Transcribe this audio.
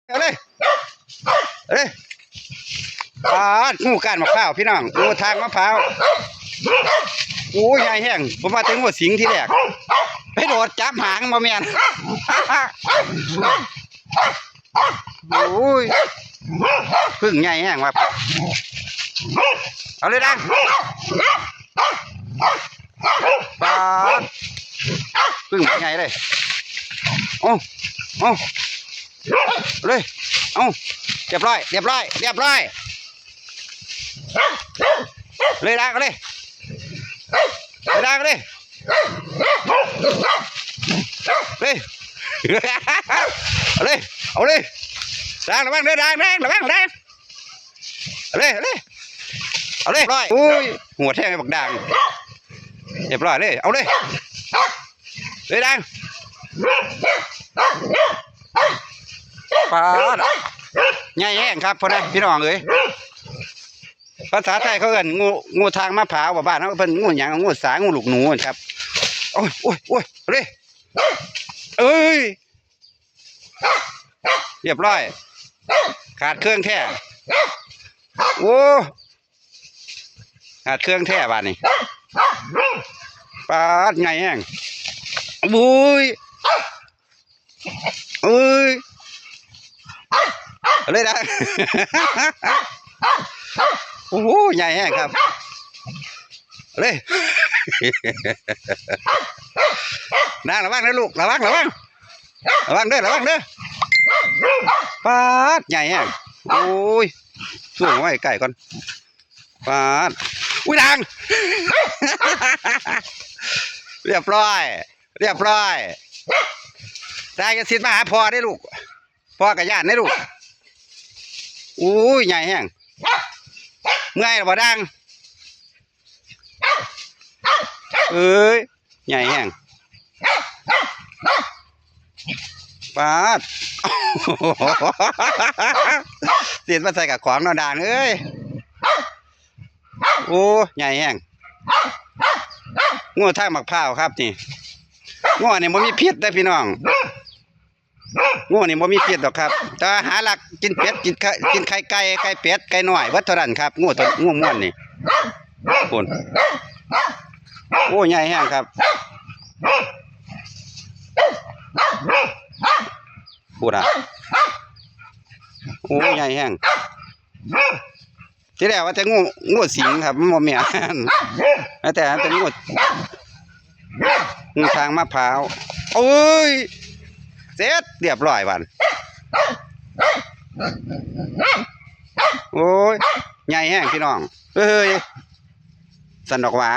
เอาเลยงูก้านมะพร้าวพี่น้องงูทางมะพร้าวโอ้ยใหญ่แห้งผมมาถึงงูสิงที่แรกไปโดดจับหางมาเมียนโอ้ยพึ่งใหญ่แห้งว่ะเอาเลยดังปาดพึ่งใหญ่เลยโอ้เลยเอาเรียบร้อยเลยดังเลยดังเลยเอาเลยดังระวังเลยดังเอาเลยร้อยอุ้ยหัวแทงไปบักดังเรียบร้อยเลยเอาเลยดังปาดใหญ่แห้งครับพ่อนะพี่น้องเอ้ยภาษาไทยเขาเอิ้นงูทางมะพร้าวบ้านเขาเป็นงูหยังงูสางูลูกหนูครับโอ้ยเลยเอ้ยเรียบร้อยขาดเครื่องแท้โอ้ขาดเครื่องแท้บ้านนี้ปาดใหญ่แห้งบุยเลยนะโอ้โหใหญ่แห้งครับเลยนั่งระวังนะลูกระวังเด้อปาดใหญ่แห้งโอ้ยส่งไว้ไก่ก่อนปาดอุ้ยดังเรียบร้อยได้จะสิทธิ์มาหาพ่อได้ลูกพ่อกับญาติได้ลูกอุ้ยใหญ่แห้งเมื่อยหรือเปล่าดังเอ้ยใหญ่แห้งปาดเสียดมาใส่กับของนอนด่างเอ้ยโอ้ใหญ่แห้งงูทางมะพร้าวครับนี่งูนี่มันมีพิษได้พี่น้องงูนี่มันมีพิษหรอกครับแต่หาหลักกินเป็ดกินไข่ไก่เป็ดไก่หน่อยวัดเท่านั้นครับงูม้วนนี่คุณโอ้ใหญ่แห้งครับพูดอ่ะโอ้ใหญ่แห้งที่แรกว่าแต่งูสิงครับมันเมียแต่เป็นงูทางมะพร้าวโอ้ยเสร็จเรียบร้อยวันโอ้ยใหญ่แห้งพี่น้องเฮ้ยสันดอกหวา